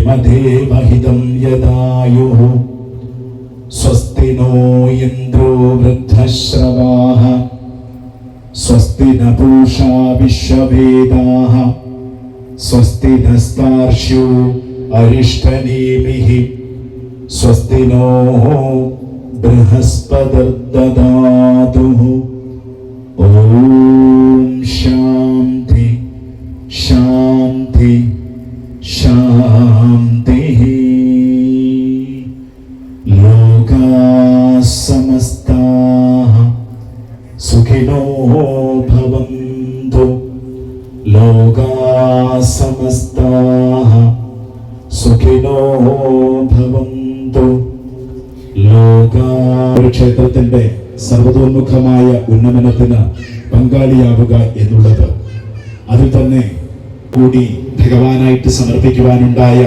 യമദേവഹിതം യദായുഃ സ്വസ്തി നോ ഇന്ദ്രോ വൃദ്ധശ്രവാഃ സ്വസ്തി ന പൂഷാ വിശ്വവേദാഃ സ്വസ്തി നസ്താർക്ഷ്യോ അരിഷ്ടനേമിഃ സ്വസ്തി നോ ബൃഹസ്പതിർദദാതു. ഓം ശാന്തി ശാന്തി ശാന്തി. ലോകാഃ സമസ്താഃ സുഖിനോ ഭവന്തു. ലോകാഃ സമസ്താഃ സുഖിനോ ഭവന്തു. ക്ഷേത്രത്തിന്റെ സർവതോന്മുഖമായ ഉന്നമനത്തിന് പങ്കാളിയാവുക എന്നുള്ളത്, അതിൽ തന്നെ കൂടി ഭഗവാനായിട്ട് സമർപ്പിക്കുവാനുണ്ടായ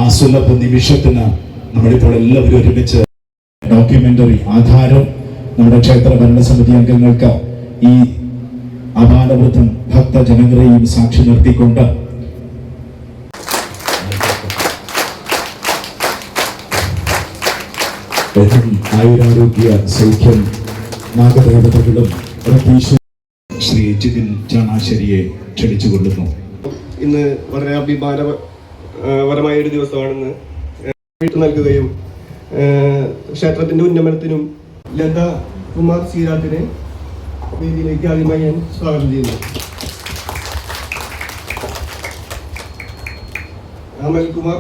ആ സുലഭ നിമിഷത്തിന് നമ്മളിപ്പോൾ എല്ലാവരും ഒരുമിച്ച് ഡോക്യുമെന്ററി ആധാരം നമ്മുടെ ക്ഷേത്ര ഭരണസമിതി അംഗങ്ങൾക്ക് ഈ അപാലവൃദ്ധം ഭക്തജനങ്ങളെയും സാക്ഷി നിർത്തിക്കൊണ്ട് ആയുരാരോഗ്യ സൗഖ്യം നാഗദേവതകളും ശ്രീ ജിതിൻ ചാണാശ്ശേരിയെ ക്ഷണിച്ചുകൊള്ളുന്നു. ഇന്ന് വളരെ അഭിമാനപരമായ ഒരു ദിവസമാണെന്ന് നൽകുകയും ക്ഷേത്രത്തിന്റെ ഉന്നമനത്തിനും ലത കുമാർ സീരാത്തിനെ വേദിയിലേക്ക് ആദ്യമായി ഞാൻ സ്വാഗതം ചെയ്യുന്നു. അമൽ കുമാർ,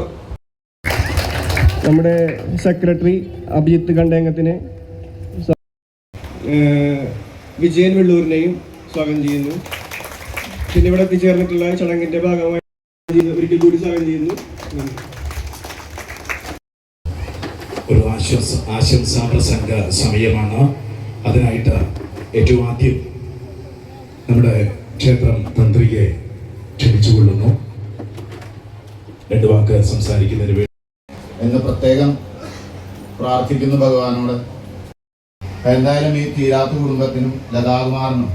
നമ്മുടെ സെക്രട്ടറി അഭിജിത്ത് കണ്ടേങ്ങത്തിനെ, വിജയൻ വെള്ളൂരിനെയും സ്വാഗതം ചെയ്യുന്നു. പിന്നെ ഇവിടെ എത്തിച്ചേർന്നിട്ടുള്ള ചടങ്ങിന്റെ ഭാഗമായി ഒരിക്കൽ കൂടി സ്വാഗതം ചെയ്യുന്നു. ഒരു ആശംസാ പ്രസംഗ സമയമാണ്. അതിനായിട്ട് ഏറ്റവും ആദ്യം നമ്മുടെ ക്ഷേത്രം തന്ത്രിയെ ക്ഷണിച്ചുകൊള്ളുന്നു. രണ്ടു വാക്ക് സംസാരിക്കുന്നതിന് വേണ്ടി എന്ന് പ്രത്യേകം പ്രാർത്ഥിക്കുന്നു ഭഗവാനോട്. എന്തായാലും ഈ തീരാത്ത കുടുംബത്തിനും ലതാകുമാറിനും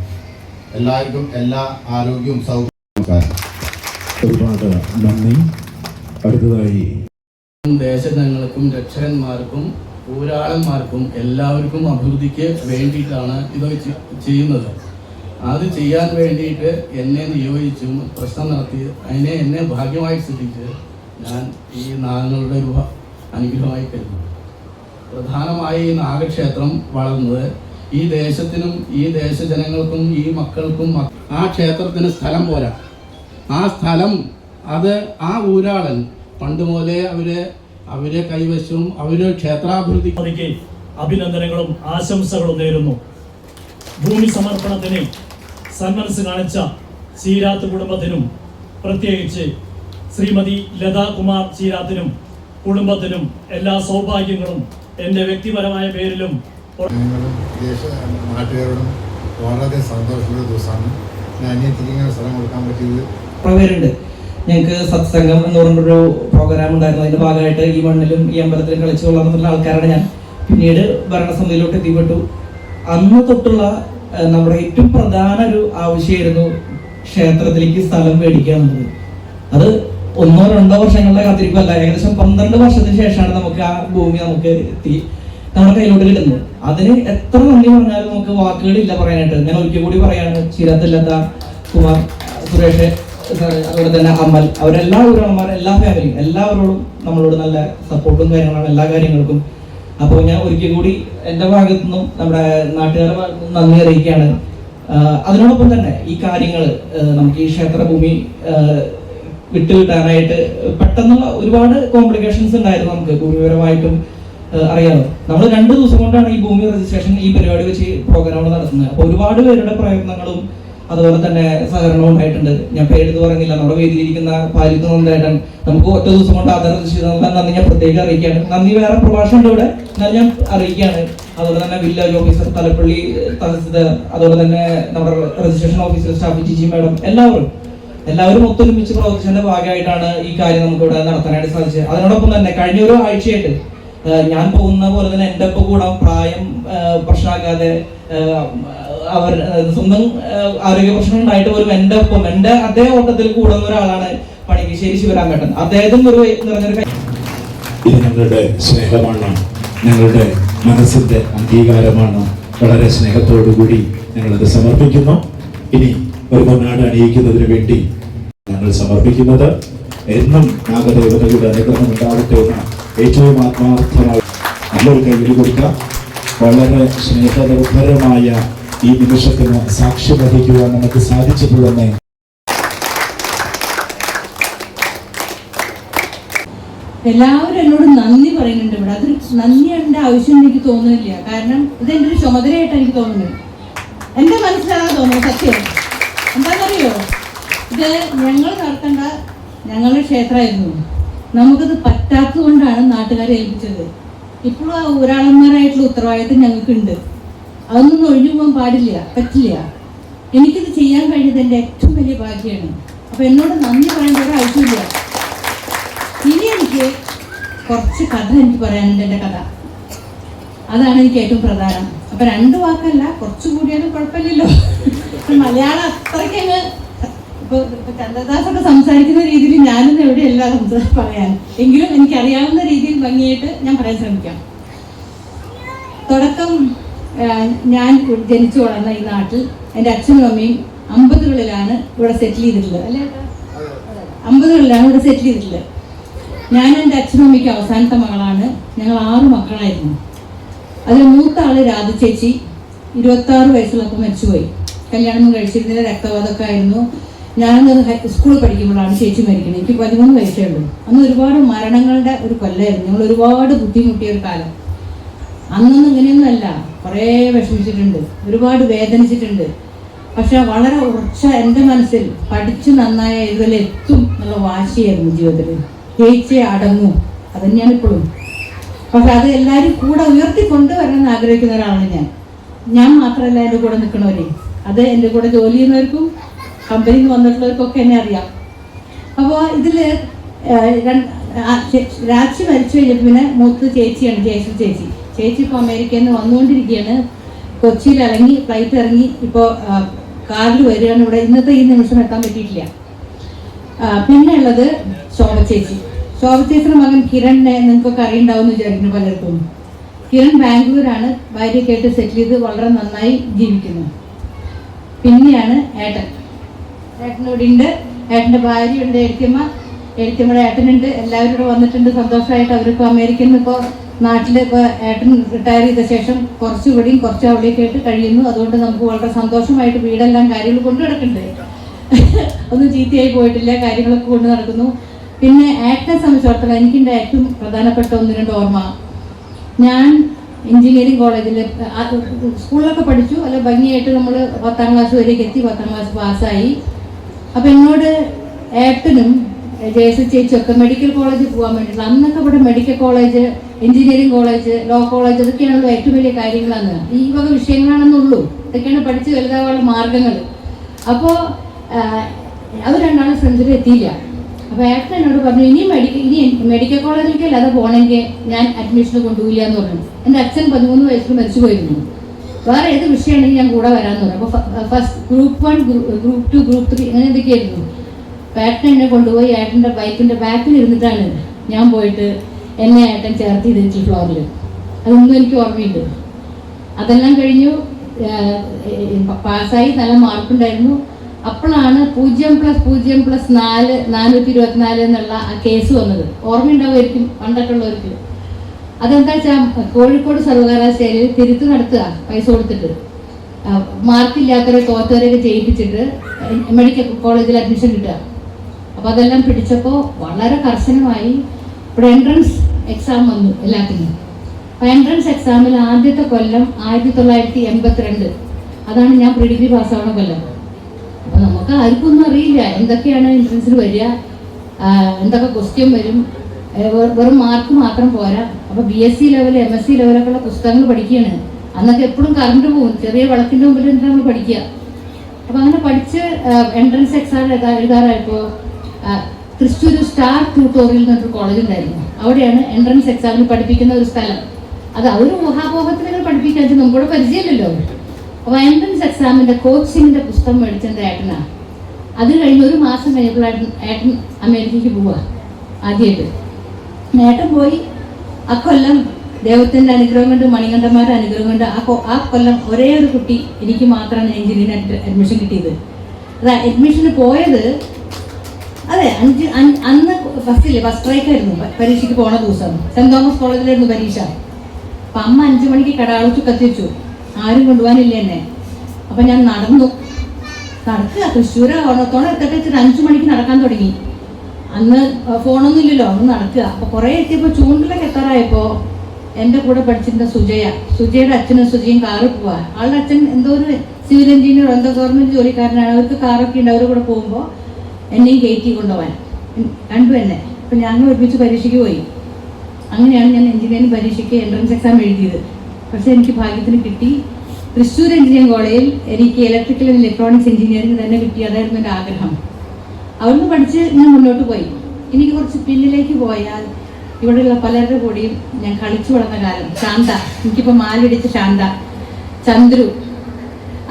എല്ലാവർക്കും എല്ലാ ആരോഗ്യവും സൗഖ്യവും. ഒരുപാട് നന്ദി. അടുത്തതായി ദേശജനങ്ങൾക്കും രക്ഷകന്മാർക്കും ഊരാളന്മാർക്കും എല്ലാവർക്കും അഭിവൃദ്ധിക്ക് വേണ്ടിയിട്ടാണ് ഇത് ചെയ്യുന്നത്. അത് ചെയ്യാൻ വേണ്ടിയിട്ട് എന്നെ നിയോഗിച്ചും പ്രശ്നം നടത്തി എന്നെ ഭാഗ്യമായി സ്ഥിതിച്ച് ഞാൻ ഈ നാഗങ്ങളുടെ ഒരു അനുഗ്രഹമായി കരുതുന്നു. പ്രധാനമായി ഈ നാഗക്ഷേത്രം വളർന്നത് ഈ ദേശത്തിനും ഈ ദേശജനങ്ങൾക്കും ഈ മക്കൾക്കും. ആ ക്ഷേത്രത്തിന് സ്ഥലം പോരാ. ആ സ്ഥലം അത് ആ ഊരാളൻ പണ്ട് മുതലേ അവരെ കൈവശവും അവര് ക്ഷേത്രാഭിവൃദ്ധിക്ക് അഭിനന്ദനങ്ങളും ആശംസകളും നേരുന്നു. ഭൂമി സമർപ്പണത്തിന് സന്മനസ് കാണിച്ച ചീരാത്ത് കുടുംബത്തിനും നാട്ടികേരളം ശ്രീമതി ലതാ കുമാർ ചീരാത്തിനും കുടുംബത്തിനും എല്ലാ സൗഭാഗ്യങ്ങളും എൻ്റെ വ്യക്തിപരമായ പേരിലും നാട്ടുകാരോടും വളരെ സന്തോഷമുള്ള ദിവസമാണ്. ഞാൻ അന്യത്തിരിക്കുന്ന സ്ഥലം കൊടുക്കാൻ പറ്റിയത് പേരുണ്ട്. ഞങ്ങൾക്ക് സത്സംഗം എന്ന് പറഞ്ഞൊരു പ്രോഗ്രാം ഉണ്ടായിരുന്നു. അതിന്റെ ഭാഗമായിട്ട് ഈ മണ്ണിലും ഈ അമ്പലത്തിലും കളിച്ചു കൊള്ളാമെന്നുള്ള ആൾക്കാരാണ് ഞാൻ. പിന്നീട് ഭരണസമിതിയിലോട്ട് എത്തിപ്പെട്ടു. അന്ന് തൊട്ടുള്ള നമ്മുടെ ഏറ്റവും പ്രധാന ഒരു ആവശ്യമായിരുന്നു ക്ഷേത്രത്തിലേക്ക് സ്ഥലം മേടിക്കുക എന്നുള്ളത്. അത് 1-2 വർഷങ്ങളുടെ കാത്തിരിപ്പല്ല, ഏകദേശം 12 വർഷത്തിന് ശേഷമാണ് നമുക്ക് ആ ഭൂമി നമുക്ക് നമ്മുടെ കയ്യിലോട്ട് കിട്ടുന്നത്. അതിന് എത്ര നന്ദി പറഞ്ഞാലും നമുക്ക് വാക്കുകളില്ല പറയാനായിട്ട്. ഞാൻ ഒരിക്കൽ കൂടി പറയാണ്, ചീരാത്ത് ലത കുമാർ, സുരേഷ്, അതുപോലെ തന്നെ അമൽ, അവരെല്ലാ ഊരാളന്മാർ, എല്ലാ ഫാമിലിയും, എല്ലാവരോടും നമ്മളോട് നല്ല സപ്പോർട്ടും കാര്യങ്ങളാണ് എല്ലാ കാര്യങ്ങൾക്കും. അപ്പോൾ ഞാൻ ഒരിക്കൽ കൂടി എൻ്റെ ഭാഗത്തു നിന്നും നമ്മുടെ നാട്ടുകാരുടെ ഭാഗത്തു നിന്നും നന്ദി അറിയിക്കുകയാണ്. അതിനോടൊപ്പം തന്നെ ഈ കാര്യങ്ങൾ നമുക്ക് ഈ ക്ഷേത്രഭൂമി വിട്ടുകിട്ടാനായിട്ട് പെട്ടെന്നുള്ള ഒരുപാട് കോംപ്ലിക്കേഷൻസ് ഉണ്ടായിരുന്നു. നമുക്ക് ഭൂമിപരമായിട്ടും അറിയാമോ, നമ്മൾ 2 ദിവസം കൊണ്ടാണ് ഈ ഭൂമി രജിസ്ട്രേഷൻ ഈ പരിപാടി വെച്ച് പ്രോഗ്രാമുകൾ നടത്തുന്നത്. അപ്പോൾ ഒരുപാട് പേരുടെ പ്രയത്നങ്ങളും അതുപോലെ തന്നെ സഹകരണവും ഉണ്ടായിട്ടുണ്ട്. ഞാൻ പേരെടുത്ത് പറയുന്നില്ല, നമ്മുടെ വേദിയിലിരിക്കുന്ന പാലിത്ത് നന്നായിട്ടാൻ നമുക്ക് ഒറ്റ ദിവസം കൊണ്ട് ആധാർ രജിസ്റ്റർ ചെയ്ത നന്ദി ഞാൻ പ്രത്യേകം അറിയിക്കുകയാണ്. നന്ദി വേറെ പ്രഭാഷണമുണ്ട് ഇവിടെ, എന്നാൽ ഞാൻ അറിയിക്കുകയാണ്. അതുപോലെ തന്നെ വില്ലേജ് ഓഫീസർ തലപ്പള്ളി തഹസിൽദാർ, അതുപോലെ തന്നെ നമ്മുടെ registration officer staff Jiji madam, എല്ലാവരും ഒത്തൊരുമിച്ച് പ്രവർത്തിച്ചതിന്റെ ഭാഗമായിട്ടാണ് ഈ കാര്യം നമുക്ക് ഇവിടെ നടത്താനായിട്ട് സാധിച്ചത്. അതിനോടൊപ്പം തന്നെ കഴിഞ്ഞ ഒരു ആഴ്ചയായിട്ട് ഞാൻ പോകുന്ന പോലെ തന്നെ എൻ്റെ ഒപ്പം കൂടാൻ പ്രായം പ്രശ്നമാക്കാതെ അവർ സ്വന്തം ആരോഗ്യ പ്രശ്നം ഉണ്ടായിട്ട് പോലും എൻ്റെ ഒപ്പം എൻ്റെ അതേ ഓട്ടത്തിൽ കൂടുന്ന ഒരാളാണ് പണിക്കശ്ശേരി ശിവരാമേട്ടൻ, അദ്ദേഹം ഒരു നിറഞ്ഞൊരു ഇത് ഞങ്ങളുടെ സ്നേഹമാണ്, ഞങ്ങളുടെ മനസ്സിന്റെ അംഗീകാരമാണ്. വളരെ സ്നേഹത്തോടുകൂടി ഞങ്ങളത് സമർപ്പിക്കുന്നു. ഇനി ഒരു പൊന്നാട് അണിയിക്കുന്നതിന് വേണ്ടി ഞങ്ങൾ സമർപ്പിക്കുന്നത് എന്നും നാഗദേവതയുടെ അനുഗ്രഹം ഉണ്ടാവട്ടെ എന്ന ഏറ്റവും ആത്മാർത്ഥമായി നല്ലൊരു കൈയ്യിൽ കൊടുക്കാം. വളരെ സ്നേഹനിർഭരമായ ഈ നിമിഷത്തിന് സാക്ഷ്യം വഹിക്കുവാൻ നമുക്ക് സാധിച്ചത് തന്നെ എല്ലാവരും എന്നോട് നന്ദി പറയുന്നുണ്ട്. ഇവിടെ അതൊരു നന്ദിയുടെ ആവശ്യം എനിക്ക് തോന്നുന്നില്ല. കാരണം ഇത് എൻ്റെ ഒരു ചുമതലയായിട്ട് എനിക്ക് തോന്നുന്നത്. എൻ്റെ മനസ്സിലാണ് തോന്നുന്നത്. സത്യം എന്താണെന്നറിയോ, ഇത് ഞങ്ങൾ നടത്തേണ്ട ഞങ്ങളുടെ ക്ഷേത്രമായിരുന്നു. നമുക്കത് പറ്റാത്തത് കൊണ്ടാണ് നാട്ടുകാരെ ഏൽപ്പിച്ചത്. ഇപ്പോഴും ആ ഊരാളന്മാരായിട്ടുള്ള ഉത്തരവാദിത്വം ഞങ്ങൾക്കുണ്ട്. അതൊന്നും ഒഴിഞ്ഞു പോകാൻ പാടില്ല, പറ്റില്ല. എനിക്കിത് ചെയ്യാൻ കഴിഞ്ഞത് എൻ്റെ ഏറ്റവും വലിയ ഭാഗ്യമാണ്. അപ്പോൾ എന്നോട് നന്ദി പറയേണ്ട ഒരു ആവശ്യമില്ല. ഇനി എനിക്ക് കുറച്ച് കഥ എനിക്ക് പറയാനുണ്ട്. എൻ്റെ കഥ അതാണ് എനിക്ക് ഏറ്റവും പ്രധാനം. അപ്പം 2 വാക്കല്ല, കുറച്ചുകൂടിയാലും കുഴപ്പമില്ലല്ലോ. മലയാളം അത്രയ്ക്കങ്ങ് ഇപ്പോൾ ചന്ദ്രദാസൊക്കെ സംസാരിക്കുന്ന രീതിയിൽ ഞാനൊന്നും എവിടെയല്ല പറയാൻ. എങ്കിലും എനിക്കറിയാവുന്ന രീതിയിൽ ഭംഗിയായിട്ട് ഞാൻ പറയാൻ ശ്രമിക്കാം. തുടക്കം ഞാൻ ജനിച്ചു വളർന്ന ഈ നാട്ടിൽ എൻ്റെ അച്ഛനും അമ്മയും 50കളിലാണ് ഇവിടെ സെറ്റിൽ ചെയ്തിട്ടുള്ളത്. അല്ലേ? 50കളിലാണ് ഇവിടെ സെറ്റിൽ ചെയ്തിട്ടുള്ളത്. ഞാൻ എൻ്റെ അച്ഛനും അമ്മയ്ക്ക് അവസാനത്തെ മകളാണ്. ഞങ്ങൾ 6 മക്കളായിരുന്നു. അതിൽ മൂത്ത ആള് രാധ ചേച്ചി 26 വയസ്സുള്ളപ്പോൾ മരിച്ചുപോയി. കല്യാണം കഴിച്ചിരുന്നത് രക്തവാതമൊക്കെ ആയിരുന്നു. ഞാനൊന്ന് സ്കൂളിൽ പഠിക്കുമ്പോഴാണ് ചേച്ചി മരിക്കുന്നത്. എനിക്ക് 13 വയസ്സേ ഉള്ളൂ. അന്ന് ഒരുപാട് മരണങ്ങളുടെ ഒരു കൊല്ലമായിരുന്നു. ഞങ്ങൾ ഒരുപാട് ബുദ്ധിമുട്ടിയ ഒരു കാലം. അന്നൊന്നും ഇങ്ങനെയൊന്നും അല്ല. കുറേ വിഷമിച്ചിട്ടുണ്ട്, ഒരുപാട് വേദനിച്ചിട്ടുണ്ട്. പക്ഷെ വളരെ ഉറച്ച എൻ്റെ മനസ്സിൽ പഠിച്ച് നന്നായ ഇതുവരെ എത്തും എന്നുള്ള വാശിയായിരുന്നു ജീവിതത്തിൽ. ജയിച്ചേ അടങ്ങും, അത് തന്നെയാണ് ഇപ്പോഴും. പക്ഷെ അത് എല്ലാവരും കൂടെ ഉയർത്തിക്കൊണ്ടുവരാൻ ആഗ്രഹിക്കുന്ന ഒരാളാണ് ഞാൻ മാത്രമല്ല എൻ്റെ കൂടെ നിൽക്കണവരെ. അത് എൻ്റെ കൂടെ ജോലി ചെയ്യുന്നവർക്കും കമ്പനിയിൽ നിന്ന് വന്നിട്ടുള്ളവർക്കൊക്കെ എന്നെ അറിയാം. അപ്പോൾ ഇതിൽ രാജി മരിച്ചു കഴിഞ്ഞപ്പോൾ പിന്നെ മൂത്ത ചേച്ചിയാണ് ചേച്ചി. ചേച്ചി ഇപ്പോൾ അമേരിക്കയിൽ നിന്ന് വന്നുകൊണ്ടിരിക്കുകയാണ്. കൊച്ചിയിൽ ഇറങ്ങി, ഫ്ലൈറ്റ് ഇറങ്ങി, ഇപ്പോൾ കാറിൽ വരികയാണ്. ഇവിടെ ഇന്നത്തെ ഈ നിമിഷം എത്താൻ പറ്റിയിട്ടില്ല. പിന്നെ ഉള്ളത് ശോഭ ചേച്ചിയുടെ മകൻ കിരണിനെ നിങ്ങൾക്കൊക്കെ അറിയുണ്ടാവും എന്ന് വിചാരിക്കുന്നു പലർക്കും. കിരൺ ബാംഗ്ലൂരാണ്, ഭാര്യയൊക്കെയായിട്ട് സെറ്റിൽ ചെയ്ത് വളരെ നന്നായി ജീവിക്കുന്നു. പിന്നെയാണ് ഏട്ടനോടെ ഉണ്ട്. ഏട്ടൻ്റെ ഭാര്യയുണ്ട്, എഴുത്തിയമ്മയുടെ ഏട്ടനുണ്ട്. എല്ലാവരും ഇവിടെ വന്നിട്ടുണ്ട്. സന്തോഷമായിട്ട് അവരിപ്പോൾ അമേരിക്കയിൽ നിന്ന് ഇപ്പോൾ നാട്ടിൽ ഇപ്പോൾ ഏട്ടൻ റിട്ടയർ ചെയ്ത ശേഷം കുറച്ച് ഇവിടെയും കുറച്ച് അവിടെയൊക്കെ ആയിട്ട് കഴിയുന്നു. അതുകൊണ്ട് നമുക്ക് വളരെ സന്തോഷമായിട്ട് വീടെല്ലാം കാര്യങ്ങൾ കൊണ്ടു നടക്കുന്നുണ്ട്. ഒന്നും ചീത്തയായി പോയിട്ടില്ല, കാര്യങ്ങളൊക്കെ കൊണ്ട് നടക്കുന്നു. പിന്നെ ഏട്ടനെ സംബന്ധിച്ചിടത്തോളം എനിക്കെൻ്റെ ഏറ്റവും പ്രധാനപ്പെട്ട 1-2 ഓർമ്മ. ഞാൻ എഞ്ചിനീയറിംഗ് കോളേജിൽ സ്കൂളിലൊക്കെ പഠിച്ചു. അല്ല ഭംഗിയായിട്ട് നമ്മൾ 10ാം ക്ലാസ് വരെയൊക്കെ എത്തി. 10ാം ക്ലാസ് പാസ്സായി. അപ്പം എന്നോട് ഏട്ടനും ചേച്ചിയൊക്കെ മെഡിക്കൽ കോളേജിൽ പോകാൻ വേണ്ടിയിട്ടുള്ള, അന്നൊക്കെ ഇവിടെ medical college, engineering college, law college, ഇതൊക്കെയാണല്ലോ ഏറ്റവും വലിയ കാര്യങ്ങളാണ്. ഈ വക വിഷയങ്ങളാണെന്നുള്ളൂ. ഇതൊക്കെയാണ് പഠിച്ച് വലുതാവാനുള്ള മാർഗങ്ങൾ. അപ്പോൾ അവർ 2 ആളും ഫ്രണ്ട്സിൽ എത്തിയില്ല. അപ്പോൾ ഏട്ടൻ എന്നോട് പറഞ്ഞു, ഇനി മെഡിക്കൽ കോളേജിലേക്കല്ല അത് പോകണമെങ്കിൽ ഞാൻ അഡ്മിഷന് കൊണ്ടുപോയില്ല എന്ന് പറഞ്ഞു. എൻ്റെ അച്ഛൻ 13 വയസ്സിൽ മരിച്ചു പോയിരുന്നു. വേറെ ഏത് വിഷയമാണെങ്കിൽ ഞാൻ കൂടെ വരാമെന്ന് പറഞ്ഞു. അപ്പോൾ ഫസ്റ്റ് ഗ്രൂപ്പ് 1, ഗ്രൂപ്പ് 2, ഗ്രൂപ്പ് 3 അങ്ങനെ എന്തൊക്കെയായിരുന്നു. അപ്പോൾ ഏട്ടൻ എന്നെ കൊണ്ടുപോയി ഏട്ടൻ്റെ ബൈക്കിൻ്റെ ബാക്കിൽ ഇരുന്നിട്ടാണ് ഞാൻ പോയിട്ട് എന്നെ ഏട്ടൻ ചേർത്ത് ചെയ്തിട്ട് ഫ്ലോറിൽ. അതൊന്നും എനിക്ക് ഓർമ്മയുണ്ട്. അതെല്ലാം കഴിഞ്ഞു, പാസ്സായി, നല്ല മാർക്കുണ്ടായിരുന്നു. അപ്പോഴാണ് 0+0+4 424 എന്നുള്ള ആ കേസ് വന്നത്. ഓർമ്മയുണ്ടാവുമായിരിക്കും പണ്ടൊക്കെ ഉള്ളവർക്ക്. അതെന്താ വെച്ചാൽ കോഴിക്കോട് സർവകലാശാലയിൽ തിരുത്ത് നടത്തുക, പൈസ കൊടുത്തിട്ട് മാർക്കില്ലാത്തവരെ തോറ്റവരെയൊക്കെ ചെയ്യിപ്പിച്ചിട്ട് മെഡിക്കൽ കോളേജിൽ അഡ്മിഷൻ കിട്ടുക. അപ്പോൾ അതെല്ലാം പിടിച്ചപ്പോൾ വളരെ കർശനമായി ഇവിടെ എൻട്രൻസ് എക്സാം വന്നു എല്ലാത്തിനും. അപ്പോൾ എൻട്രൻസ് എക്സാമിൽ ആദ്യത്തെ കൊല്ലം 1982. അതാണ് ഞാൻ പ്രീ ഡിഗ്രി പാസ്സാവണ കൊല്ലം. അപ്പോൾ നമുക്ക് ആർക്കും ഒന്നും അറിയില്ല എന്തൊക്കെയാണ് എൻട്രൻസിന് വരിക, എന്തൊക്കെ ക്വസ്റ്റ്യൻ വരും. വെറും മാർക്ക് മാത്രം പോരാ. അപ്പോൾ BSc ലെവൽ, MSc ലെവലൊക്കെ ഉള്ള പുസ്തകങ്ങൾ പഠിക്കുകയാണ്. അന്നൊക്കെ എപ്പോഴും കറണ്ട് പോകും, ചെറിയ വിളക്കിൻ്റെ മുമ്പിൽ എന്താ നമ്മൾ പഠിക്കുക. അപ്പോൾ അങ്ങനെ പഠിച്ച് എൻട്രൻസ് എക്സാം എഴുതാറായപ്പോൾ തൃശ്ശൂർ സ്റ്റാർ ട്യൂട്ടോറിയൽ എന്നൊരു കോളേജ് ഉണ്ടായിരുന്നു. അവിടെയാണ് എൻട്രൻസ് എക്സാമിന് പഠിപ്പിക്കുന്ന ഒരു സ്ഥലം. അത് ഒരു ഊഹാപോഹത്തിനെ പഠിപ്പിക്കാൻ വെച്ചാൽ നമുക്കിവിടെ പരിചയമില്ലല്ലോ. അപ്പോൾ എൻട്രൻസ് എക്സാമിൻ്റെ കോച്ചിങ്ങിൻ്റെ പുസ്തകം മേടിച്ചെൻ്റെ ഏട്ടനാണ്. അത് കഴിഞ്ഞ് ഒരു മാസം കഴിഞ്ഞപ്പോഴായിരുന്നു ഏട്ടൻ അമേരിക്കയ്ക്ക് പോവുക ആദ്യമായിട്ട്. ഏട്ടൻ പോയി അക്കൊല്ലം ദൈവത്തിൻ്റെ അനുഗ്രഹം കൊണ്ട്, മണികണ്ഠന്മാരുടെ അനുഗ്രഹം കൊണ്ട് ആ കൊല്ലം ഒരേ ഒരു കുട്ടി എനിക്ക് മാത്രമാണ് എഞ്ചിനീയറിംഗ് അഡ്മിഷൻ കിട്ടിയത്. അത് അഡ്മിഷന് പോയത് അതെ അന്ന് ഫസ്റ്റ് സ്ട്രൈക്കായിരുന്നു. പരീക്ഷയ്ക്ക് പോണ ദിവസം സെൻറ് തോമസ് കോളേജിലായിരുന്നു പരീക്ഷ. അപ്പം അമ്മ 5 മണിക്ക് കടാളിച്ചു കത്തിച്ചു, ആരും കൊണ്ടുപോകാനില്ല എന്നെ. അപ്പം ഞാൻ നടക്കുക തൃശ്ശൂർ ഓണത്തോടെ എടുത്തിട്ട് വെച്ചിട്ട് 5 മണിക്ക് നടക്കാൻ തുടങ്ങി. അന്ന് ഫോണൊന്നും ഇല്ലല്ലോ, അന്ന് നടക്കുക. അപ്പോൾ കുറേ എത്തിയപ്പോൾ ചൂണ്ടിലൊക്കെ എത്താറായപ്പോൾ എൻ്റെ കൂടെ പഠിച്ചിരുന്ന സുജയുടെ അച്ഛനും സുജയും കാറിൽ പോവാ. ആളുടെ അച്ഛൻ എന്തോ ഒരു സിവിൽ എഞ്ചിനീയർ, എന്തോ ഗവൺമെൻറ് ജോലിക്കാരനാണ്. അവർക്ക് കാറൊക്കെ ഉണ്ട്. അവരുടെ കൂടെ പോകുമ്പോൾ എന്നെയും കയറ്റി കൊണ്ടുപോകാൻ കണ്ടു എന്നെ. അപ്പം ഞങ്ങൾ ഒരുമിച്ച് പരീക്ഷയ്ക്ക് പോയി. അങ്ങനെയാണ് ഞാൻ എഞ്ചിനീയറിംഗ് പരീക്ഷയ്ക്ക് എൻട്രൻസ് എക്സാം എഴുതിയത്. പക്ഷേ എനിക്ക് ഭാഗ്യത്തിന് കിട്ടി തൃശ്ശൂർ എഞ്ചിനീയറിംഗ് കോളേജിൽ. എനിക്ക് ഇലക്ട്രിക്കൽ ആൻഡ് ഇലക്ട്രോണിക്സ് എഞ്ചിനീയറിംഗ് തന്നെ കിട്ടി. അതായിരുന്നു എൻ്റെ ആഗ്രഹം. അവിടുന്ന് പഠിച്ച് ഞാൻ മുന്നോട്ട് പോയി. എനിക്ക് കുറച്ച് പിന്നിലേക്ക് പോയാൽ ഇവിടെയുള്ള പലരുടെ കൂടെയും ഞാൻ കളിച്ചു വളർന്ന കാലം. ശാന്ത, എനിക്കിപ്പോൾ മാലിടിച്ച ശാന്ത, ചന്ദ്രു,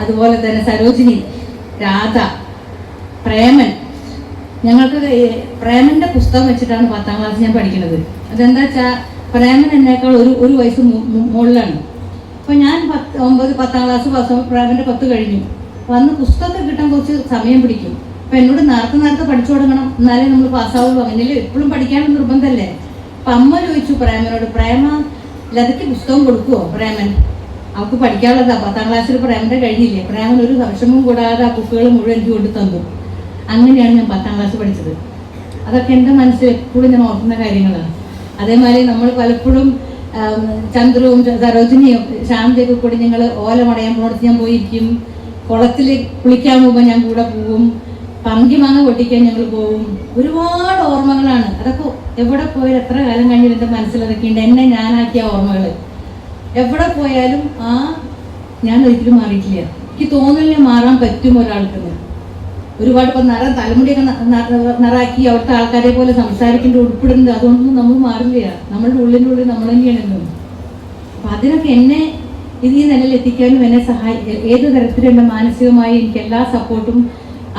അതുപോലെ തന്നെ സരോജിനി, രാധ, പ്രേമൻ. ഞങ്ങൾക്ക് പ്രേമൻ്റെ പുസ്തകം വെച്ചിട്ടാണ് 10ാം ക്ലാസ് ഞാൻ പഠിക്കുന്നത്. അതെന്താ വെച്ചാൽ പ്രേമൻ എന്നേക്കാൾ ഒരു വയസ്സ് മുകളിലാണ്. അപ്പോൾ ഞാൻ 10ാം ക്ലാസ് പ്രേമൻ്റെ 10 കഴിഞ്ഞു. വന്ന് പുസ്തകമൊക്കെ കിട്ടാൻ കുറച്ച് സമയം പിടിക്കും. അപ്പം എന്നോട് നേരത്തെ പഠിച്ചു തുടങ്ങണം, എന്നാലേ നമ്മൾ പാസ്സാവുള്ളൂ. അങ്ങനെയല്ലേ, എപ്പോഴും പഠിക്കാനും നിർബന്ധമല്ലേ. അപ്പം അമ്മ ചോദിച്ചു പ്രേമനോട്, പ്രേമ ലതയ്ക്ക് പുസ്തകം കൊടുക്കുമോ? പ്രേമൻ അവൾക്ക് പഠിക്കാനുള്ളതാ. 10ാം ക്ലാസ്സിൽ പ്രേമൻ്റെ കഴിഞ്ഞില്ലേ. പ്രേമൻ ഒരു വിഷമവും കൂടാതെ ആ ബുക്കുകൾ മുഴുവൻ എനിക്ക് കൊണ്ട് തന്നു. അങ്ങനെയാണ് ഞാൻ 10ാം ക്ലാസ് പഠിച്ചത്. അതൊക്കെ എൻ്റെ മനസ്സിൽ എപ്പോഴും ഞാൻ ഓർക്കുന്ന കാര്യങ്ങളാണ്. അതേമാതിരി നമ്മൾ പലപ്പോഴും ചന്ദ്രവും സരോജിനിയും ശാന്തയൊക്കെ കൂടി ഞങ്ങൾ ഓലമടയാൻ പോണത്ത് ഞാൻ പോയിരിക്കും. കുളത്തിൽ കുളിക്കാൻ പോകുമ്പോൾ ഞാൻ കൂടെ പോവും. പങ്കിമാങ്ങ പൊട്ടിക്കാൻ ഞങ്ങൾ പോവും. ഒരുപാട് ഓർമ്മകളാണ് അതൊക്കെ. എവിടെ പോയാലും എത്ര കാലം കഴിഞ്ഞാൽ എൻ്റെ മനസ്സിൽ അതൊക്കെ ഉണ്ട്. എന്നെ ഞാനാക്കിയ ഓർമ്മകൾ എവിടെ പോയാലും ഞാൻ ഒരിക്കലും മാറിയിട്ടില്ല. എനിക്ക് തോന്നില്ല മാറാൻ പറ്റും ഒരാൾക്കെന്ന്. ഒരുപാട് ഇപ്പം തലമുടിയൊക്കെ നിറാക്കി അവിടുത്തെ ആൾക്കാരെ പോലെ സംസാരിക്കേണ്ട, ഉൾപ്പെടുന്നത്, അതുകൊണ്ടൊന്നും നമ്മൾ മാറില്ല. നമ്മളുടെ ഉള്ളിൻ്റെ ഉള്ളിൽ നമ്മൾ തന്നെയാണെന്നും. അപ്പം അതിനൊക്കെ എന്നെ ഈ നിലയിൽ എത്തിക്കാനും എന്നെ ഏത് തരത്തിലുള്ള മാനസികമായി എനിക്ക് എല്ലാ സപ്പോർട്ടും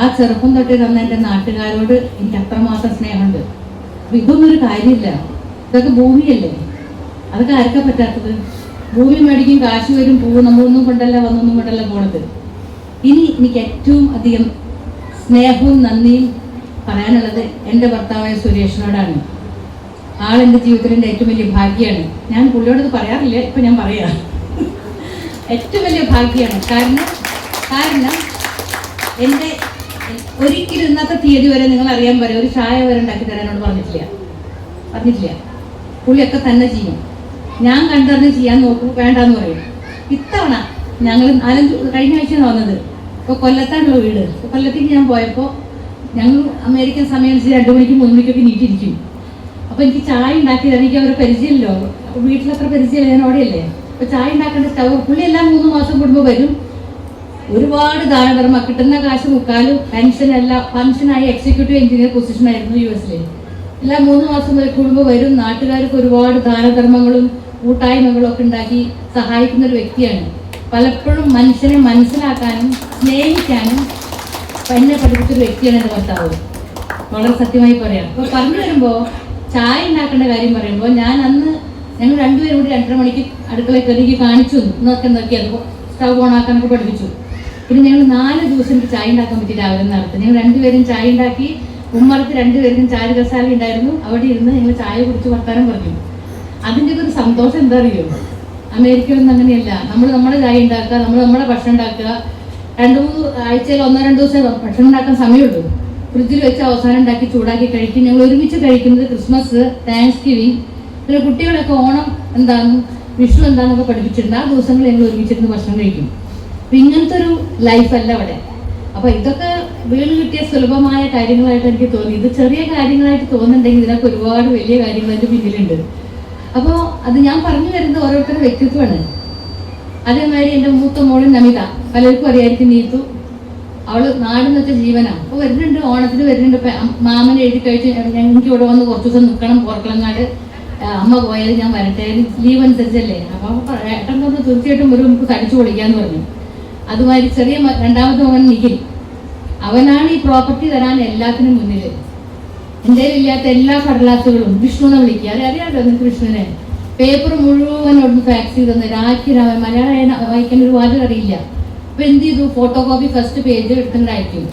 ആ ചെറുപ്പം തൊട്ടേ തന്ന എൻ്റെ നാട്ടുകാരോട് എനിക്ക് അത്രമാത്രം സ്നേഹമുണ്ട്. അപ്പം ഇതൊന്നും ഒരു കാര്യമില്ല. ഇതൊക്കെ ഭൂമിയല്ലേ. അതൊക്കെ ആർക്കാ പറ്റാത്തത്? ഭൂമി മേടിക്കും, കാശ് വരും, പോവും. നമ്മളൊന്നും കൊണ്ടല്ല വന്നൊന്നും കൊണ്ടല്ല പോണത്. ഇനി എനിക്ക് ഏറ്റവും അധികം സ്നേഹവും നന്ദിയും പറയാനുള്ളത് എൻ്റെ ഭർത്താവായ സുരേഷിനോടാണ്. ആളെൻ്റെ ജീവിതത്തിൻ്റെ ഏറ്റവും വലിയ ഭാഗ്യമാണ്. ഞാൻ പുള്ളിയോടത് പറയാറില്ല, ഇപ്പം ഞാൻ പറയാം. ഏറ്റവും വലിയ ഭാഗ്യമാണ്. കാരണം എൻ്റെ ഒരിക്കലും ഇന്നത്തെ തീയതി വരെ നിങ്ങൾ അറിയാൻ പറയും ഒരു ചായ വരെ ഉണ്ടാക്കി തരാനോട് പറഞ്ഞിട്ടില്ല. പുള്ളിയൊക്കെ തന്നെ ചെയ്യും. ഞാൻ കണ്ടറിഞ്ഞ് ചെയ്യാൻ നോക്കും, വേണ്ടാന്ന് പറയും. ഇത്തവണ ഞങ്ങൾ 4 കഴിഞ്ഞ ആഴ്ചയാണ് വന്നത്. ഇപ്പോൾ കൊല്ലത്താണുള്ള വീട്. കൊല്ലത്തേക്ക് ഞാൻ പോയപ്പോൾ ഞങ്ങൾ അമേരിക്കൻ സമയം 2 മണിക്ക് 3 മണിക്കൊക്കെ നീട്ടിരിക്കും. അപ്പോൾ എനിക്ക് ചായ ഉണ്ടാക്കി തരാൻ എനിക്ക് അവരെ പരിചയമില്ലോ. വീട്ടിലത്ര പരിചയമില്ല, ഞാൻ അവിടെയല്ലേ. അപ്പോൾ ചായ ഉണ്ടാക്കേണ്ട സ്റ്റവ് പുള്ളി എല്ലാം 3 മാസം കൂടുമ്പോൾ വരും. ഒരുപാട് ദാനധർമ്മം, കിട്ടുന്ന കാശ് മുക്കാലും പെൻഷനായി എക്സിക്യൂട്ടീവ് എഞ്ചിനീയർ പൊസിഷനായിരുന്നു US-ൽ. എല്ലാം 3 മാസം കൂടുമ്പോൾ വരും. നാട്ടുകാർക്ക് ഒരുപാട് ദാനധർമ്മങ്ങളും കൂട്ടായ്മകളും ഒക്കെ ഉണ്ടാക്കി സഹായിക്കുന്ന ഒരു വ്യക്തിയാണ്. പലപ്പോഴും മനുഷ്യനെ മനസ്സിലാക്കാനും സ്നേഹിക്കാനും എന്നെ പഠിപ്പിച്ചൊരു വ്യക്തിയാണ് എൻ്റെ ഭർത്താവ്. വളരെ സത്യമായി പറയാം. അപ്പോൾ പറഞ്ഞു വരുമ്പോൾ ചായ ഉണ്ടാക്കേണ്ട കാര്യം പറയുമ്പോൾ ഞങ്ങൾ 2 പേരും കൂടി 2:30 മണിക്ക് അടുക്കളയിൽ കയറി കാണിച്ചു നോക്കിയത് സ്റ്റവ് ഓണാക്കാനൊക്കെ പഠിപ്പിച്ചു. പിന്നെ ഞങ്ങൾ 4 ദിവസം എനിക്ക് ചായ ഉണ്ടാക്കാൻ പറ്റി. രാവിലെ നടത്തും ഞങ്ങൾ 2 പേരും ചായ ഉണ്ടാക്കി. ഉമ്മറത്ത് 2 പേർക്കും ചായ കസാല ഉണ്ടായിരുന്നു. അവിടെ ഇരുന്ന് ഞങ്ങൾ ചായ കുടിച്ച് വർത്താനം പറഞ്ഞു. അതിൻ്റെ ഒരു സന്തോഷം എന്താ അറിയോ? അമേരിക്കയിലൊന്നും അങ്ങനെയല്ല. നമ്മൾ നമ്മുടെ ചായ ഉണ്ടാക്കുക, നമ്മൾ നമ്മുടെ ഭക്ഷണം ഉണ്ടാക്കുക. 2-3 ആഴ്ചയിൽ 1-2 ദിവസം ഭക്ഷണം ഉണ്ടാക്കാൻ സമയമുള്ളൂ. ഫ്രിഡ്ജിൽ വെച്ച് അവസാനം ഉണ്ടാക്കി ചൂടാക്കി കഴിക്കും. ഞങ്ങൾ ഒരുമിച്ച് കഴിക്കുന്നത് ക്രിസ്മസ്, താങ്ക്സ് ഗിവിങ്, പിന്നെ കുട്ടികളൊക്കെ ഓണം എന്താണെന്നും വിഷു എന്താണെന്നൊക്കെ പഠിപ്പിച്ചിട്ടുണ്ട്. ആ ദിവസങ്ങൾ ഞങ്ങൾ ഒരുമിച്ചിരുന്ന് ഭക്ഷണം കഴിക്കും. അപ്പം ഇങ്ങനത്തെ ഒരു ലൈഫല്ല അവിടെ. അപ്പോൾ ഇതൊക്കെ വീട് കിട്ടിയ സുലഭമായ കാര്യങ്ങളായിട്ട് എനിക്ക് തോന്നി. ഇത് ചെറിയ കാര്യങ്ങളായിട്ട് തോന്നുന്നുണ്ടെങ്കിൽ ഇതിനൊക്കെ ഒരുപാട് വലിയ കാര്യങ്ങളായിട്ട് പിന്നിലുണ്ട്. അപ്പോൾ അത് ഞാൻ പറഞ്ഞു വരുന്നത് ഓരോരുത്തരുടെ വ്യക്തിത്വമാണ്. അതേമാതിരി എൻ്റെ മൂത്ത മോളും നമിത, പലർക്കും അറിയായിരിക്കും, നീത്തു. അവൾ നാടെന്നൊക്കെ ജീവനാണ്. അപ്പോൾ വരുന്നുണ്ട്, ഓണത്തിന് വരുന്നുണ്ട്. മാമൻ എഴുതി കഴിച്ച് എനിക്ക് ഇവിടെ വന്ന് കുറച്ച് ദിവസം നിൽക്കണം, പുറക്കളങ്ങാട് അമ്മ പോയാൽ ഞാൻ വരട്ടെ, ലീവ് അനുസരിച്ചല്ലേ. അപ്പോൾ ഏട്ടൻ തീർച്ചയായിട്ടും നമുക്ക് തടിച്ചു പൊളിക്കാന്ന് പറഞ്ഞു. അതുമാതിരി ചെറിയ 2ാമത്തെ മകൻ നിഖിൽ, അവനാണ് ഈ പ്രോപ്പർട്ടി തരാൻ എല്ലാത്തിനും മുന്നിൽ. എൻ്റെ ഇല്ലാത്ത എല്ലാ കടലാസുകളും വിഷ്ണുവിനെ വിളിക്കുക, അറിയാമല്ലോ നിങ്ങൾക്ക് വിഷ്ണുവിനെ. പേപ്പർ മുഴുവൻ അവിടുന്ന് ഫാക്സ് ചെയ്ത് തന്നെ രാഖി രാമൻ മലയാളം വായിക്കാൻ ഒരു വാചകം അറിയില്ല. അപ്പൊ എന്ത് ചെയ്തു, ഫോട്ടോ കോപ്പി ഫസ്റ്റ് പേജ് എടുത്തിട്ട് അയക്കും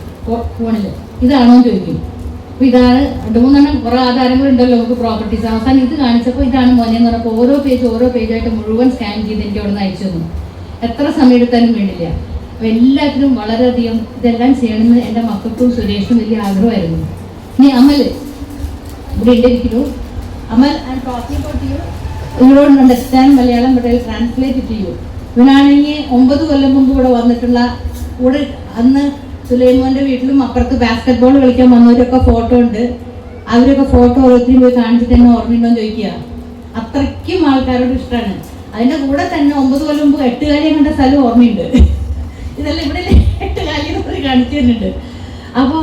ഫോണിൽ, ഇതാണോ ചോദിക്കും. അപ്പൊ ഇതാണ് 2-3 കുറെ ആധാരങ്ങളുണ്ടല്ലോ നമുക്ക് പ്രോപ്പർട്ടീസ്. അവസാനം ഇത് കാണിച്ചപ്പോൾ ഇതാണ് മോനെ എന്ന് പറഞ്ഞപ്പോൾ ഓരോ പേജായിട്ട് മുഴുവൻ സ്കാൻ ചെയ്ത് എനിക്ക് അവിടെ നിന്ന് അയച്ചു തന്നു. എത്ര സമയം എടുത്താലും വേണ്ടില്ല. അപ്പൊ എല്ലാത്തിനും വളരെയധികം ഇതെല്ലാം ചെയ്യണമെന്ന് എൻ്റെ മക്കൾക്കും സുരേഷിനും വലിയ ആഗ്രഹമായിരുന്നു. ഇനി അമൽ ഇവിടെ ഇരിക്കുന്നു. Amal, I am talking about you. You don't understand Malayalam, but I translate to you. ഇവനാണെങ്കിൽ 9 കൊല്ലം മുമ്പ് ഇവിടെ വന്നിട്ടുള്ള, കൂടെ അന്ന് സുലൈമോന്റെ വീട്ടിലും അപ്പുറത്ത് ബാസ്കറ്റ് ബോൾ കളിക്കാൻ വന്നവരൊക്കെ ഫോട്ടോ ഉണ്ട്. അവരൊക്കെ ഫോട്ടോ ഓരോരുത്തരും പോയി കാണിച്ചിട്ട് എന്നെ ഓർമ്മയുണ്ടോ എന്ന് ചോദിക്കുക. അത്രയ്ക്കും ആൾക്കാരോട് ഇഷ്ടമാണ്. അതിന്റെ കൂടെ തന്നെ 9 കൊല്ലം മുമ്പ് 8 കാര്യം കണ്ട സ്ഥലം ഓർമ്മയുണ്ട്. ഇതെല്ലാം ഇവിടെ 8 കാര്യം കാണിച്ചു തരുന്നുണ്ട്. അപ്പൊ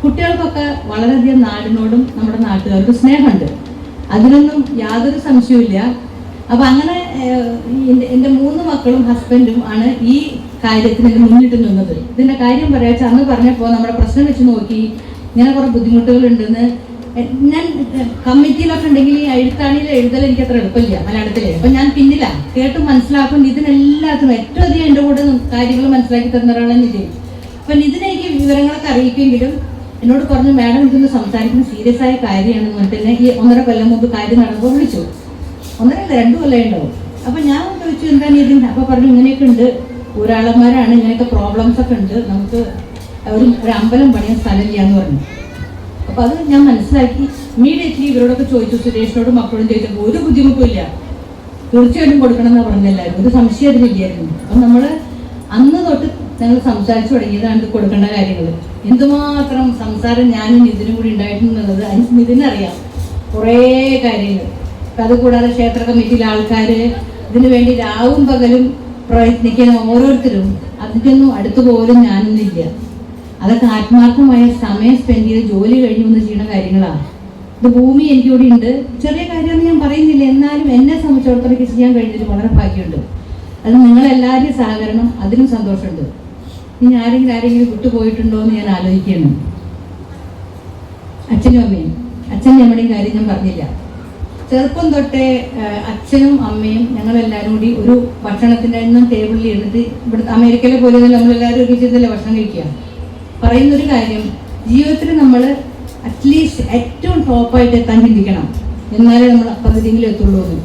കുട്ടികൾക്കൊക്കെ വളരെയധികം നാടിനോടും നമ്മുടെ നാട്ടുകാർക്ക് സ്നേഹമുണ്ട്, അതിനൊന്നും യാതൊരു സംശയവുമില്ല. അപ്പൊ അങ്ങനെ എൻ്റെ 3 മക്കളും ഹസ്ബൻഡും ആണ് ഈ കാര്യത്തിന് മുന്നിട്ട് നിന്നത്. ഇതിന്റെ കാര്യം പറയാച്ച അന്ന് പറഞ്ഞപ്പോൾ നമ്മുടെ പ്രശ്നം വെച്ച് നോക്കി ഇങ്ങനെ കുറെ ബുദ്ധിമുട്ടുകളുണ്ടെന്ന്. ഞാൻ കമ്മിറ്റിയിലൊക്കെ ഉണ്ടെങ്കിൽ ഈ എഴുതൽ എനിക്ക് അത്ര എളുപ്പമില്ല മലയാളത്തില്. അപ്പൊ ഞാൻ പിന്നില്ല കേട്ട് മനസ്സിലാക്കും. ഇതിനെല്ലാത്തിനും ഏറ്റവും അധികം എൻ്റെ കൂടെ കാര്യങ്ങൾ മനസ്സിലാക്കി തരുന്ന ഒരാളാണ് നിതിൻ. അപ്പൊ നിതിനെനിക്ക് വിവരങ്ങളൊക്കെ അറിയിക്കുമെങ്കിലും എന്നോട് പറഞ്ഞു, മാഡം ഇതൊന്ന് സംസാരിക്കുന്ന സീരിയസ് ആയ കാര്യമാണെന്ന് പറഞ്ഞിട്ട് തന്നെ ഈ 1.5 കൊല്ലം മുമ്പ് കാര്യം നടന്നപ്പോൾ വിളിച്ചു. 1.5 കൊല്ലം ഉണ്ടാവും. അപ്പൊ ഞാൻ ചോദിച്ചു എന്താണ് ഇതിന്. അപ്പൊ പറഞ്ഞു ഇങ്ങനെയൊക്കെ ഉണ്ട്, ഊരാളന്മാരാണ്, ഇങ്ങനെയൊക്കെ പ്രോബ്ലംസ് ഒക്കെ ഉണ്ട്, നമുക്ക് ഒരു അമ്പലം പണിയാൻ സ്ഥലമില്ല എന്ന് പറഞ്ഞു. അപ്പൊ അത് ഞാൻ മനസ്സിലാക്കി. ഇമ്മീഡിയറ്റ്ലി ഇവരോടൊക്കെ ചോദിച്ചു, സുരേഷിനോടും മക്കളോടും ചോദിച്ചപ്പോൾ ഒരു ബുദ്ധിമുട്ടുമില്ല, തീർച്ചയായിട്ടും കൊടുക്കണം എന്നാണ് പറഞ്ഞെല്ലാവരും. ഒരു സംശയം അതിലില്ലായിരുന്നു. അപ്പൊ നമ്മള് അന്ന് തൊട്ട് ഞങ്ങൾ സംസാരിച്ചു തുടങ്ങിയതാണ് ഇത് കൊടുക്കേണ്ട കാര്യങ്ങൾ. എന്തുമാത്രം സംസാരം ഞാനും ഇതിനും കൂടി ഉണ്ടായിട്ടുള്ളത് ഇതിനറിയാം. കുറേ കാര്യങ്ങൾ. അതുകൂടാതെ ക്ഷേത്ര കമ്മിറ്റിയിലെ ആൾക്കാർ ഇതിനു വേണ്ടി രാവും പകലും പ്രയത്നിക്കുന്ന ഓരോരുത്തരും, അതിൻ്റെയൊന്നും അടുത്ത് പോലും ഞാനൊന്നുമില്ല. അതൊക്കെ ആത്മാർത്ഥമായ സമയം സ്പെൻഡ് ചെയ്ത് ജോലി കഴിഞ്ഞ് വന്ന് ചെയ്യുന്ന കാര്യങ്ങളാണ്. ഇത് ഭൂമി എനിക്കിവിടെ ഉണ്ട്. ചെറിയ കാര്യമൊന്നും ഞാൻ പറയുന്നില്ല, എന്നാലും എന്നെ സംബന്ധിച്ചിടത്തോളം ചെയ്യാൻ കഴിഞ്ഞതിൽ വളരെ ഭാഗ്യമുണ്ട്. അത് നിങ്ങളെല്ലാവരുടെയും സഹകരണം, അതിനും സന്തോഷമുണ്ട്. ഇനി ആരെങ്കിലും വിട്ടുപോയിട്ടുണ്ടോ എന്ന് ഞാൻ ആലോചിക്കുകയാണ്. അച്ഛനും അമ്മയും, അച്ഛനും അമ്മയുടെയും കാര്യം ഞാൻ പറഞ്ഞില്ല. ചെറുപ്പം തൊട്ടേ അച്ഛനും അമ്മയും ഞങ്ങളെല്ലാവരും കൂടി ഒരു ഭക്ഷണത്തിൻ്റെ എണ്ണം ടേബിളിൽ ഇരുന്നിട്ട്, ഇവിടെ അമേരിക്കയിലെ പോലെ നമ്മളെല്ലാവരും ഒരുമിച്ചതല്ലേ ഭക്ഷണം കഴിക്കുക. പറയുന്നൊരു കാര്യം, ജീവിതത്തിൽ നമ്മൾ അറ്റ്ലീസ്റ്റ് ഏറ്റവും ടോപ്പായിട്ട് എത്താൻ ചിന്തിക്കണം, എന്നാലേ നമ്മൾ പകുതിയെങ്കിലും എത്തുള്ളൂ എന്ന്.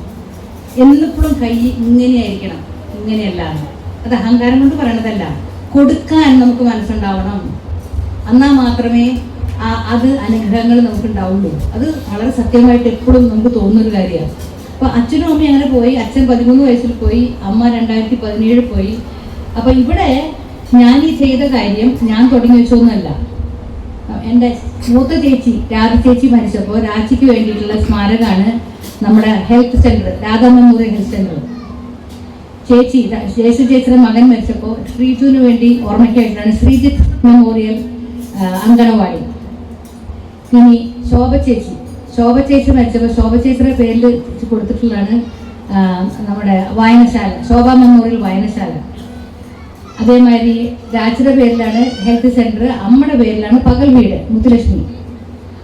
എന്നെപ്പോഴും കൈ ഇങ്ങനെയായിരിക്കണം, ഇങ്ങനെയല്ല. അത് അഹങ്കാരം കൊണ്ട് പറയണതല്ല, കൊടുക്കാൻ നമുക്ക് മനസ്സുണ്ടാവണം. എന്നാൽ മാത്രമേ അത് അനുഗ്രഹങ്ങൾ നമുക്ക് ഉണ്ടാവുള്ളൂ. അത് വളരെ സത്യമായിട്ട് എപ്പോഴും നമുക്ക് തോന്നുന്നൊരു കാര്യമാണ്. അപ്പൊ അച്ഛനും അമ്മയും അങ്ങനെ പോയി. അച്ഛൻ 13 വയസ്സിൽ പോയി, അമ്മ 2017 പോയി. അപ്പൊ ഇവിടെ ഞാൻ ഈ ചെയ്ത കാര്യം ഞാൻ തുടങ്ങി വെച്ചൊന്നുമല്ല. എൻ്റെ മൂത്ത ചേച്ചി രാധ ചേച്ചി മരിച്ചപ്പോൾ രാജിക്ക് വേണ്ടിയിട്ടുള്ള സ്മാരകമാണ് നമ്മുടെ health centre, Radha memorial health centre. ചേച്ചിയുടെ മകൻ മരിച്ചപ്പോൾ ശ്രീജുവിന് വേണ്ടി ഓർമ്മയ്ക്കായിട്ടാണ് ശ്രീജിത്ത് മെമ്മോറിയൽ അങ്കണവാടി. ഇനി ശോഭ ചേച്ചി മരിച്ചപ്പോൾ ശോഭ ചേച്ചിയുടെ പേരിൽ കൊടുത്തിട്ടുള്ളതാണ് നമ്മുടെ വായനശാല, ശോഭ മെമ്മോറിയൽ വായനശാല. അതേമാതിരി രാജിയുടെ പേരിലാണ് ഹെൽത്ത് സെന്റർ, അമ്മയുടെ പേരിലാണ് പകൽ വീട് മുത്തുലക്ഷ്മി.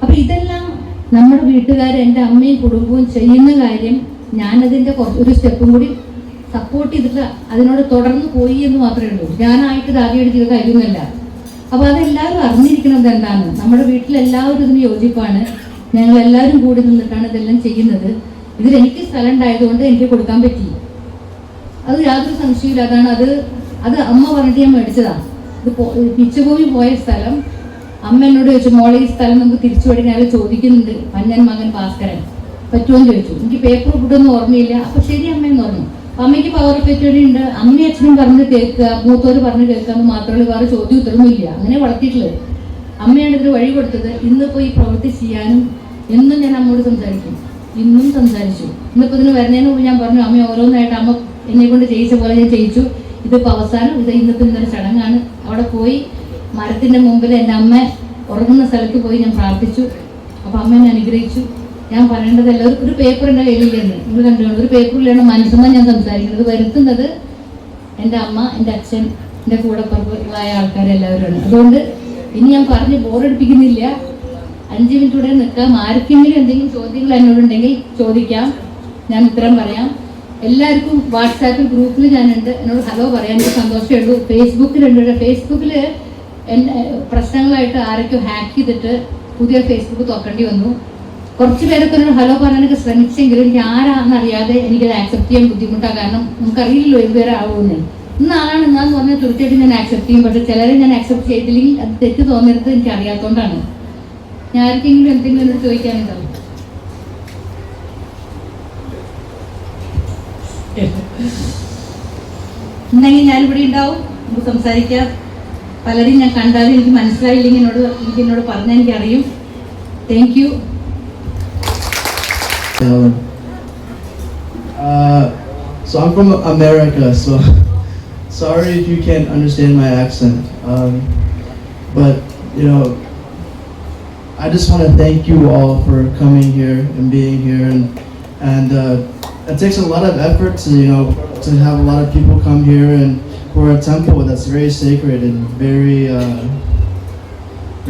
അപ്പൊ ഇതെല്ലാം നമ്മുടെ വീട്ടുകാർ, എൻ്റെ അമ്മയും കുടുംബവും ചെയ്യുന്ന കാര്യം ഞാനതിൻ്റെ ഒരു സ്റ്റെപ്പും കൂടി സപ്പോർട്ട് ചെയ്തിട്ട് അതിനോട് തുടർന്ന് പോയി എന്ന് മാത്രമേ ഉള്ളൂ. ഞാനായിട്ട് ഇത് ആദ്യം ചെയ്ത കാര്യമൊന്നുമല്ല. അപ്പൊ അതെല്ലാവരും അറിഞ്ഞിരിക്കുന്നത് എന്താണ്, നമ്മുടെ വീട്ടിലെല്ലാവരും ഇതിന് യോജിപ്പാണ്. ഞങ്ങൾ എല്ലാവരും കൂടി നിന്നിട്ടാണ് ഇതെല്ലാം ചെയ്യുന്നത്. ഇതിലെനിക്ക് സ്ഥലം ഉണ്ടായതുകൊണ്ട് എനിക്ക് കൊടുക്കാൻ പറ്റി, അത് യാതൊരു സംശയമില്ല. അത് അമ്മ പറഞ്ഞിട്ട് ഞാൻ മേടിച്ചതാണ്. ഇത് പിച്ചുഭൂമി പോയ സ്ഥലം അമ്മ എന്നോട് ചോദിച്ചു, മോളെ ഈ സ്ഥലം നമുക്ക് തിരിച്ചു മേടിക്കാൻ അയാൾ ചോദിക്കുന്നുണ്ട്, മഞ്ഞൻ മകൻ ഭാസ്കരൻ പറ്റുമെന്ന് ചോദിച്ചു. എനിക്ക് പേപ്പർ ഇട്ടൊന്നും ഓർമ്മയില്ല. അപ്പൊ ശരി അമ്മയെന്ന് പറഞ്ഞു. അമ്മയ്ക്ക് പവർ പെറ്റുവഴി ഉണ്ട്. അമ്മയും അച്ഛനും പറഞ്ഞ് കേൾക്കുക, മൂത്തോര് പറഞ്ഞ് കേൾക്കാന്ന് മാത്രമേ വേറെ ചോദ്യം ഉത്തരവുമില്ല. അങ്ങനെ വളർത്തിയിട്ടുള്ളത്. അമ്മയാണ് ഇതിന് വഴി കൊടുത്തത്. ഇന്നിപ്പോൾ ഈ പ്രവൃത്തി ചെയ്യാനും എന്നും ഞാൻ അമ്മയോട് സംസാരിക്കും, ഇന്നും സംസാരിച്ചു. ഇന്നിപ്പോൾ ഇതിന് വരുന്നതിന് മുമ്പ് ഞാൻ പറഞ്ഞു, അമ്മ ഓരോന്നായിട്ട് അമ്മ എന്നെ കൊണ്ട് ചെയ്യിച്ച പോലെ ഞാൻ ചെയ്യിച്ചു. ഇതിപ്പോൾ അവസാനം ഇന്നിപ്പോൾ ഇന്നൊരു ചടങ്ങാണ്. അവിടെ പോയി മരത്തിൻ്റെ മുമ്പിൽ എൻ്റെ അമ്മ ഉറങ്ങുന്ന സ്ഥലത്ത് പോയി ഞാൻ പ്രാർത്ഥിച്ചു. അപ്പോൾ അമ്മ എന്നെ അനുഗ്രഹിച്ചു. ഞാൻ പറയേണ്ടതല്ല, ഒരു പേപ്പർ എൻ്റെ കയ്യിലില്ലെന്ന് നിങ്ങൾ കണ്ടുകൊണ്ട്, ഒരു പേപ്പറിലാണ് മനസ്സെന്നാണ് ഞാൻ സംസാരിക്കുന്നത്. വരുത്തുന്നത് എൻ്റെ അമ്മ, എൻ്റെ അച്ഛൻ, എൻ്റെ കൂടെ പുറപ്പായ ആൾക്കാരെല്ലാവരുമാണ്. അതുകൊണ്ട് ഇനി ഞാൻ പറഞ്ഞ് ബോറടിപ്പിക്കുന്നില്ല. 5 മിനിറ്റ് കൂടെ നിൽക്കാം. ആർക്കെങ്കിലും എന്തെങ്കിലും ചോദ്യങ്ങൾ എന്നോടുണ്ടെങ്കിൽ ചോദിക്കാം, ഞാൻ ഉത്തരം പറയാം. എല്ലാവർക്കും വാട്സാപ്പിൽ ഗ്രൂപ്പിൽ ഞാനുണ്ട്, എന്നോട് ഹലോ പറയാൻ എനിക്ക് സന്തോഷമേ ഉള്ളൂ. ഫേസ്ബുക്കിലുണ്ട്. ഫേസ്ബുക്കിൽ പ്രശ്നങ്ങളായിട്ട് ആരൊക്കെ ഹാക്ക് ചെയ്തിട്ട് പുതിയ ഫേസ്ബുക്ക് തുറക്കേണ്ടി വന്നു. കുറച്ച് പേരൊക്കെ എന്നോട് ഹലോ പറയാനൊക്കെ ശ്രമിച്ചെങ്കിലും എനിക്ക് ആരാണെന്നറിയാതെ എനിക്കത് ആക്സെപ്റ്റ് ചെയ്യാൻ ബുദ്ധിമുട്ടാണ്. കാരണം നമുക്കറിയില്ലല്ലോ എന്തുവരെ ആവുമെന്ന്. ഇന്നാളാണ് എന്നാന്ന് പറഞ്ഞാൽ തീർച്ചയായിട്ടും ഞാൻ ആക്സെപ്റ്റ് ചെയ്യും. പക്ഷേ ചിലരെ ഞാൻ ആക്സെപ്റ്റ് ചെയ്തില്ലെങ്കിൽ അത് തെറ്റ് തോന്നരുത് എനിക്ക് അറിയാത്തതുകൊണ്ടാണ്. ഞാൻ ആർക്കെങ്കിലും എന്തെങ്കിലും എന്നോട് ചോദിക്കാനുണ്ടാവും? ഉണ്ടെങ്കിൽ ഞാനിവിടെ ഉണ്ടാവും, നമുക്ക് സംസാരിക്കാം. പലരും ഞാൻ കണ്ടാലും എനിക്ക് മനസ്സിലായില്ലെങ്കിൽ എന്നോട് പറഞ്ഞാൽ എനിക്കറിയും. Thank you. So I'm from America, so sorry if you can't understand my accent. But you know, I just want to thank you all for coming here and being here, and it takes a lot of effort to to have a lot of people come here and for a temple that's very sacred and very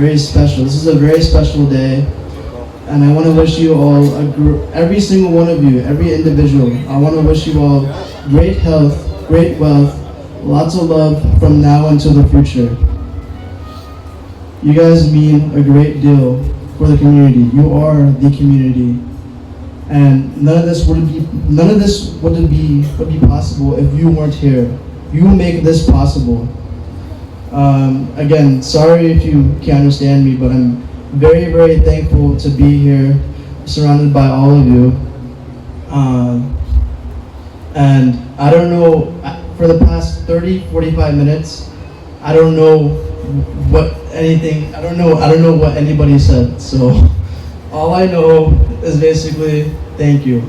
very special. This is a very special day. And I want to wish you all, every single one of you, every individual, I want to wish you all great health, great wealth, lots of love from now until the future. You guys mean a great deal for the community. You are the community. And none of this would be possible if you weren't here. You make this possible. Again, sorry if you can't understand me, but I'm very, very thankful to be here, surrounded by all of you. And I don't know, for the past 30-45 minutes, I don't know what anybody said. So all I know is basically thank you.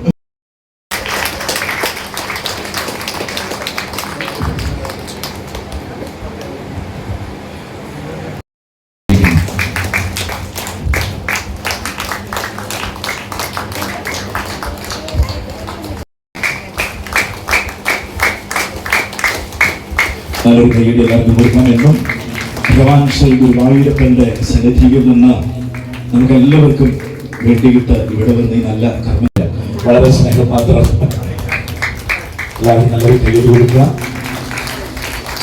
നല്ലൊരു കൈയ്യടി എല്ലാവർക്കും കൊടുക്കണമെന്നും ഭഗവാൻ ശ്രീ ഗുരുവായൂരപ്പൻ്റെ സന്നിധിയിൽ നിന്ന് നമുക്ക് എല്ലാവർക്കും വേണ്ടിയിട്ട് ഇവിടെ വന്ന് ഈ നല്ല കർമ്മ വളരെ സ്നേഹപാത്രം എല്ലാവരും നല്ലൊരു കൈയ്യടി കൊടുക്കുക.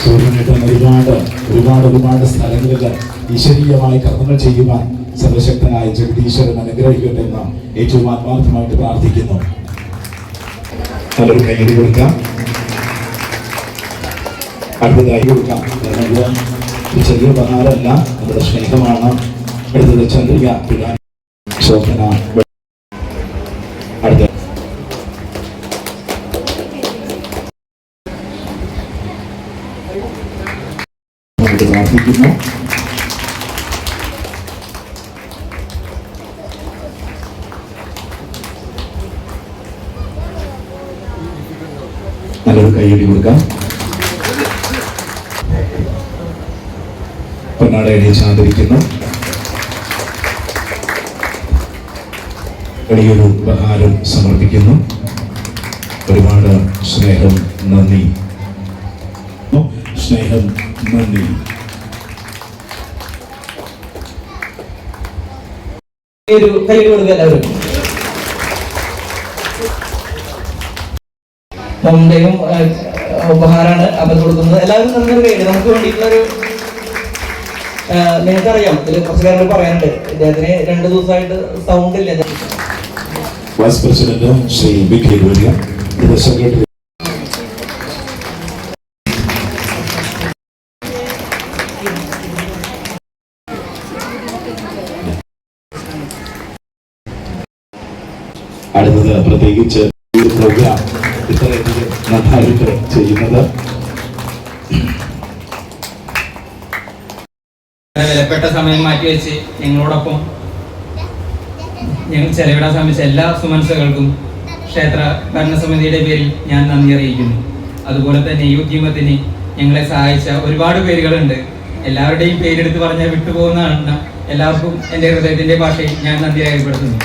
സൂര്യനേട്ടൻ ഒരുപാട് സ്ഥലങ്ങളിൽ ഈശ്വരീയമായ കർമ്മങ്ങൾ ചെയ്യുവാൻ സർവശക്തനായ ജഗദീശ്വരൻ അനുഗ്രഹിക്കട്ടെ എന്ന് ഏറ്റവും ആത്മാർത്ഥമായിട്ട് പ്രാർത്ഥിക്കുന്നു. നല്ലൊരു കൈയ്യടി കൊടുക്കാം. അടുത്തതായി കൊടുക്കാം. ചെറിയ ഉപഹാരമല്ല, നമ്മുടെ സ്നേഹമാണ്. അടുത്തത് ചന്ദ്രിക ശോഭന. അടുത്ത പ്രാർത്ഥിക്കുന്നു. നല്ലൊരു കൈയ്യടി കൊടുക്കാം. പൊന്നാട എണീച്ച് ആദരിക്കുന്നു. വലിയൊരു ഉപഹാരം സമർപ്പിക്കുന്നു. ഒരുപാട് സ്നേഹം, നന്ദി. ഒരു കൈ കൊടുക്കുക എല്ലാവരും. മുമ്പേയും ഉപഹാരമാണ് അവർ കൊടുക്കുന്നത്. എല്ലാവരും നല്ലൊരു കൈ. നമുക്ക് വേണ്ടിയിട്ടുള്ളൊരു നിങ്ങൾക്കറിയാം, ഇതിൽ കുറച്ച് കാര്യങ്ങൾ പറയാനുണ്ട്. ഇദ്ദേഹത്തിന് 2 ദിവസമായിട്ട് സൗണ്ട് ഇല്ല. വൈസ് പ്രസിഡന്റ് ശ്രീ വിക്കി ഗോരിയ, സെക്രട്ടറി അടുത്തത് പ്രത്യേകിച്ച് ഈ പ്രോഗ്രാം ഇത്രയധികം നന്നായിട്ട് ചെയ്യുന്നത് വിലപ്പെട്ട സമയം മാറ്റിവെച്ച് ഞങ്ങളോടൊപ്പം ഞങ്ങൾ ചെലവിടാൻ ശ്രമിച്ച എല്ലാ സുമനസ്സുകൾക്കും ക്ഷേത്ര ഭരണസമിതിയുടെ പേരിൽ ഞാൻ നന്ദി അറിയിക്കുന്നു. അതുപോലെ തന്നെ ഈ ഉദ്യമത്തിന് ഞങ്ങളെ സഹായിച്ച ഒരുപാട് പേരുകളുണ്ട്. എല്ലാവരുടെയും പേരെടുത്ത് പറഞ്ഞാൽ വിട്ടുപോകുന്നതാണ്. എല്ലാവർക്കും എൻ്റെ ഹൃദയത്തിൻ്റെ ഭാഷയിൽ ഞാൻ നന്ദി രേഖപ്പെടുത്തുന്നു.